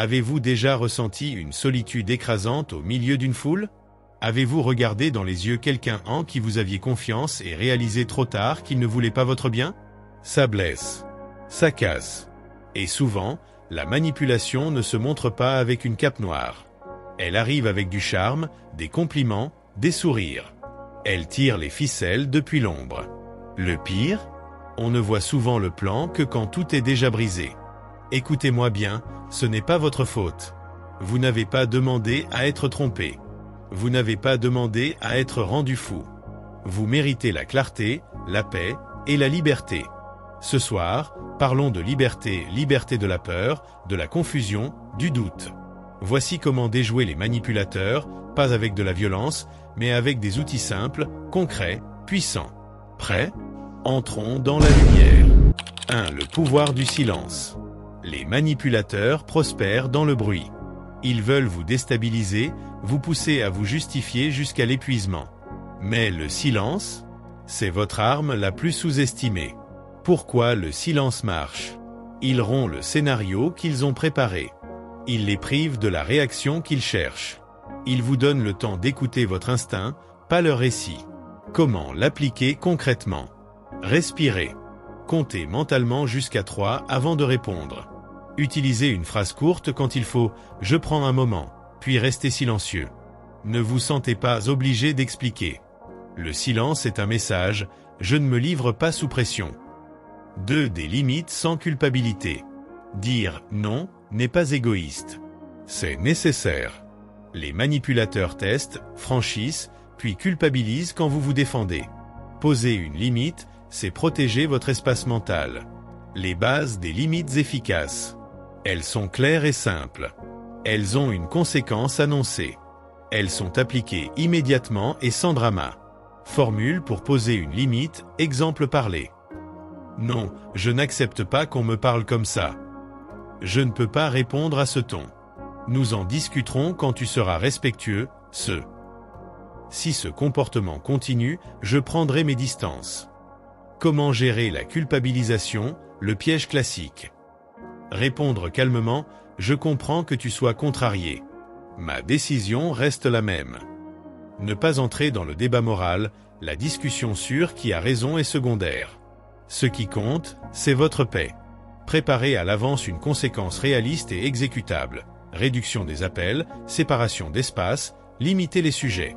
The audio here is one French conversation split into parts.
Avez-vous déjà ressenti une solitude écrasante au milieu d'une foule? Avez-vous regardé dans les yeux quelqu'un en qui vous aviez confiance et réalisé trop tard qu'il ne voulait pas votre bien? Ça blesse. Ça casse. Et souvent, la manipulation ne se montre pas avec une cape noire. Elle arrive avec du charme, des compliments, des sourires. Elle tire les ficelles depuis l'ombre. Le pire, on ne voit souvent le plan que quand tout est déjà brisé. Écoutez-moi bien, ce n'est pas votre faute. Vous n'avez pas demandé à être trompé. Vous n'avez pas demandé à être rendu fou. Vous méritez la clarté, la paix et la liberté. Ce soir, parlons de liberté, liberté de la peur, de la confusion, du doute. Voici comment déjouer les manipulateurs, pas avec de la violence, mais avec des outils simples, concrets, puissants. Prêts? Entrons dans la lumière. 1. Le pouvoir du silence. Les manipulateurs prospèrent dans le bruit. Ils veulent vous déstabiliser, vous pousser à vous justifier jusqu'à l'épuisement. Mais le silence, c'est votre arme la plus sous-estimée. Pourquoi le silence marche? Il rompt le scénario qu'ils ont préparé. Il les prive de la réaction qu'ils cherchent. Il vous donne le temps d'écouter votre instinct, pas leur récit. Comment l'appliquer concrètement? Respirez. Comptez mentalement jusqu'à 3 avant de répondre. Utilisez une phrase courte quand il faut « je prends un moment », puis restez silencieux. Ne vous sentez pas obligé d'expliquer. Le silence est un message « je ne me livre pas sous pression ». 2. Des limites sans culpabilité. Dire « non » n'est pas égoïste. C'est nécessaire. Les manipulateurs testent, franchissent, puis culpabilisent quand vous vous défendez. Poser une limite, c'est protéger votre espace mental. Les bases des limites efficaces. Elles sont claires et simples. Elles ont une conséquence annoncée. Elles sont appliquées immédiatement et sans drama. Formule pour poser une limite, exemple parlé. Non, je n'accepte pas qu'on me parle comme ça. Je ne peux pas répondre à ce ton. Nous en discuterons quand tu seras respectueux, Si ce comportement continue, je prendrai mes distances. Comment gérer la culpabilisation, le piège classique? Répondre calmement, je comprends que tu sois contrarié. Ma décision reste la même. Ne pas entrer dans le débat moral, la discussion sur qui a raison est secondaire. Ce qui compte, c'est votre paix. Préparez à l'avance une conséquence réaliste et exécutable. Réduction des appels, séparation d'espace, limiter les sujets.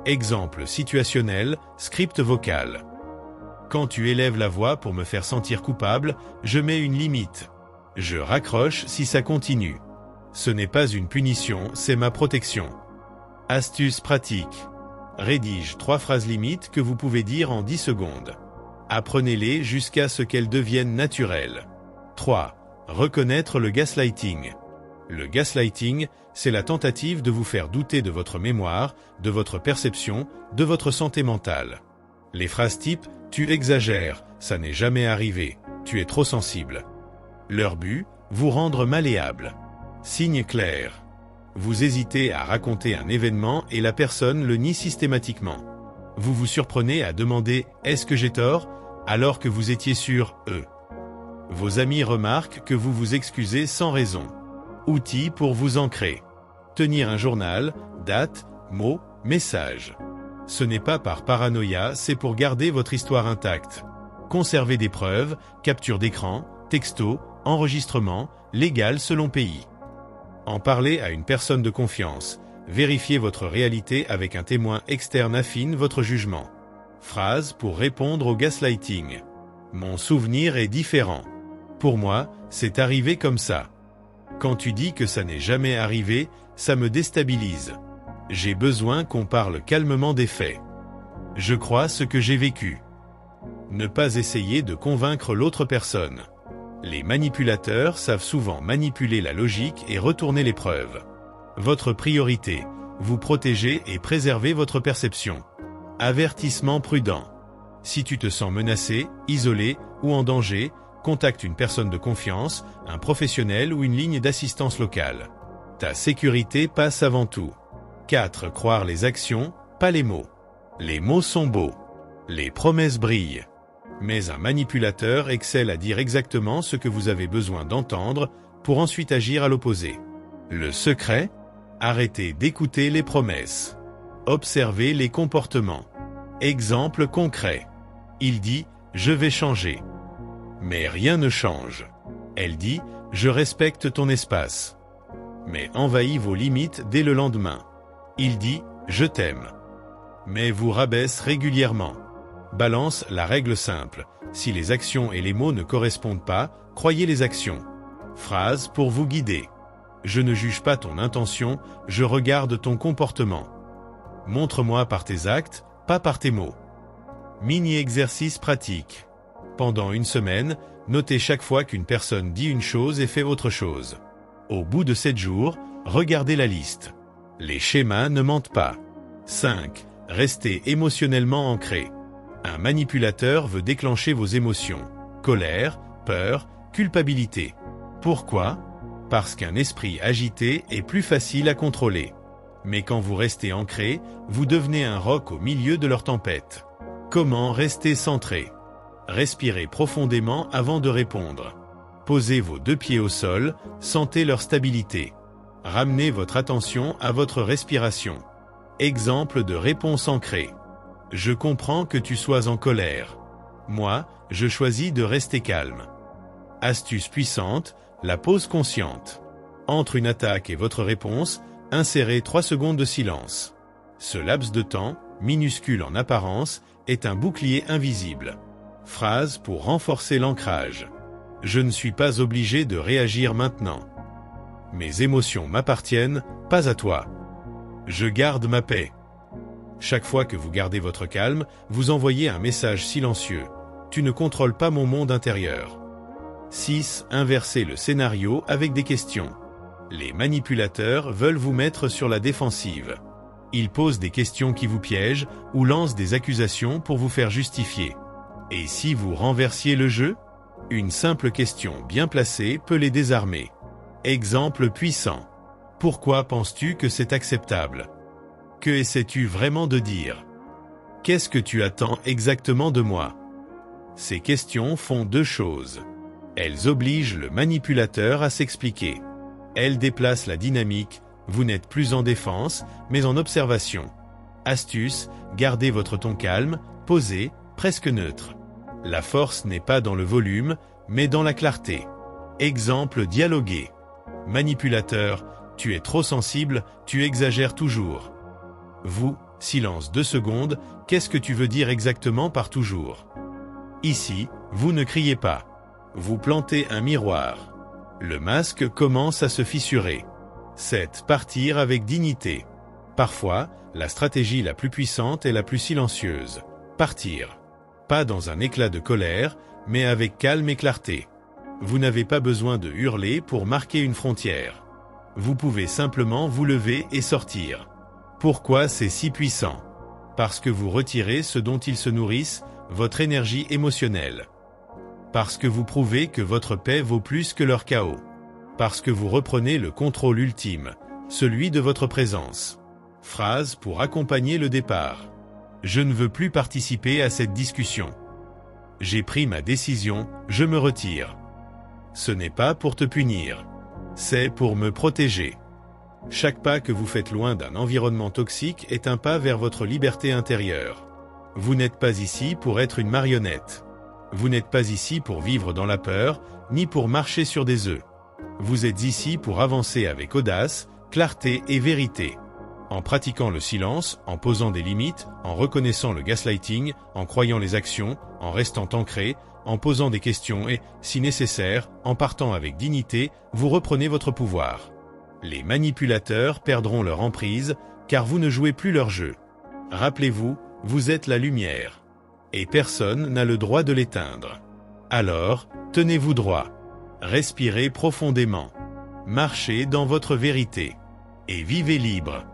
Exemple situationnel, script vocal. Quand tu élèves la voix pour me faire sentir coupable, je mets une limite. Je raccroche si ça continue. Ce n'est pas une punition, c'est ma protection. Astuce pratique. Rédige 3 phrases limites que vous pouvez dire en 10 secondes. Apprenez-les jusqu'à ce qu'elles deviennent naturelles. 3. Reconnaître le gaslighting. Le gaslighting, c'est la tentative de vous faire douter de votre mémoire, de votre perception, de votre santé mentale. Les phrases type « tu exagères, ça n'est jamais arrivé, tu es trop sensible ». Leur but, vous rendre malléable. Signe clair. Vous hésitez à raconter un événement et la personne le nie systématiquement. Vous vous surprenez à demander « est-ce que j'ai tort ?» alors que vous étiez sur « eux ». Vos amis remarquent que vous vous excusez sans raison. Outils pour vous ancrer. Tenir un journal, date, mots, message. Ce n'est pas par paranoïa, c'est pour garder votre histoire intacte. Conservez des preuves, capture d'écran, texto, enregistrement, légal selon pays. En parler à une personne de confiance. Vérifiez votre réalité avec un témoin externe affine votre jugement. Phrase pour répondre au gaslighting. Mon souvenir est différent. Pour moi, c'est arrivé comme ça. Quand tu dis que ça n'est jamais arrivé, ça me déstabilise. J'ai besoin qu'on parle calmement des faits. Je crois ce que j'ai vécu. Ne pas essayer de convaincre l'autre personne. Les manipulateurs savent souvent manipuler la logique et retourner les preuves. Votre priorité, vous protéger et préserver votre perception. Avertissement prudent. Si tu te sens menacé, isolé ou en danger, contacte une personne de confiance, un professionnel ou une ligne d'assistance locale. Ta sécurité passe avant tout. 4. Croire les actions, pas les mots. Les mots sont beaux. Les promesses brillent. Mais un manipulateur excelle à dire exactement ce que vous avez besoin d'entendre pour ensuite agir à l'opposé. Le secret? Arrêtez d'écouter les promesses. Observez les comportements. Exemple concret. Il dit « Je vais changer ». Mais rien ne change. Elle dit « Je respecte ton espace ». Mais envahit vos limites dès le lendemain. Il dit « Je t'aime ». Mais vous rabaisse régulièrement. Balance la règle simple. Si les actions et les mots ne correspondent pas, croyez les actions. Phrase pour vous guider. Je ne juge pas ton intention, je regarde ton comportement. Montre-moi par tes actes, pas par tes mots. Mini-exercice pratique. Pendant une semaine, notez chaque fois qu'une personne dit une chose et fait autre chose. Au bout de 7 jours, regardez la liste. Les schémas ne mentent pas. 5. Restez émotionnellement ancré. Un manipulateur veut déclencher vos émotions. Colère, peur, culpabilité. Pourquoi? Parce qu'un esprit agité est plus facile à contrôler. Mais quand vous restez ancré, vous devenez un roc au milieu de leur tempête. Comment rester centré? Respirez profondément avant de répondre. Posez vos 2 pieds au sol, sentez leur stabilité. Ramenez votre attention à votre respiration. Exemple de réponse ancrée. Je comprends que tu sois en colère. Moi, je choisis de rester calme. Astuce puissante, la pause consciente. Entre une attaque et votre réponse, insérez 3 secondes de silence. Ce laps de temps, minuscule en apparence, est un bouclier invisible. Phrase pour renforcer l'ancrage. Je ne suis pas obligé de réagir maintenant. Mes émotions m'appartiennent, pas à toi. Je garde ma paix. Chaque fois que vous gardez votre calme, vous envoyez un message silencieux. Tu ne contrôles pas mon monde intérieur. 6. Inversez le scénario avec des questions. Les manipulateurs veulent vous mettre sur la défensive. Ils posent des questions qui vous piègent ou lancent des accusations pour vous faire justifier. Et si vous renversiez le jeu? Une simple question bien placée peut les désarmer. Exemple puissant. Pourquoi penses-tu que c'est acceptable? Que essaies-tu vraiment de dire? Qu'est-ce que tu attends exactement de moi? Ces questions font 2 choses. Elles obligent le manipulateur à s'expliquer. Elles déplacent la dynamique, vous n'êtes plus en défense, mais en observation. Astuce, gardez votre ton calme, posé, presque neutre. La force n'est pas dans le volume, mais dans la clarté. Exemple dialogué. Manipulateur, tu es trop sensible, tu exagères toujours. Vous, silence 2 secondes, qu'est-ce que tu veux dire exactement par toujours? Ici, vous ne criez pas. Vous plantez un miroir. Le masque commence à se fissurer. 7. Partir avec dignité. Parfois, la stratégie la plus puissante est la plus silencieuse. Partir. Pas dans un éclat de colère, mais avec calme et clarté. Vous n'avez pas besoin de hurler pour marquer une frontière. Vous pouvez simplement vous lever et sortir. Pourquoi c'est si puissant? Parce que vous retirez ce dont ils se nourrissent, votre énergie émotionnelle. Parce que vous prouvez que votre paix vaut plus que leur chaos. Parce que vous reprenez le contrôle ultime, celui de votre présence. Phrase pour accompagner le départ. Je ne veux plus participer à cette discussion. J'ai pris ma décision, je me retire. Ce n'est pas pour te punir. C'est pour me protéger. Chaque pas que vous faites loin d'un environnement toxique est un pas vers votre liberté intérieure. Vous n'êtes pas ici pour être une marionnette. Vous n'êtes pas ici pour vivre dans la peur, ni pour marcher sur des œufs. Vous êtes ici pour avancer avec audace, clarté et vérité. En pratiquant le silence, en posant des limites, en reconnaissant le gaslighting, en croyant les actions, en restant ancré, en posant des questions et, si nécessaire, en partant avec dignité, vous reprenez votre pouvoir. Les manipulateurs perdront leur emprise, car vous ne jouez plus leur jeu. Rappelez-vous, vous êtes la lumière. Et personne n'a le droit de l'éteindre. Alors, tenez-vous droit. Respirez profondément. Marchez dans votre vérité. Et vivez libre.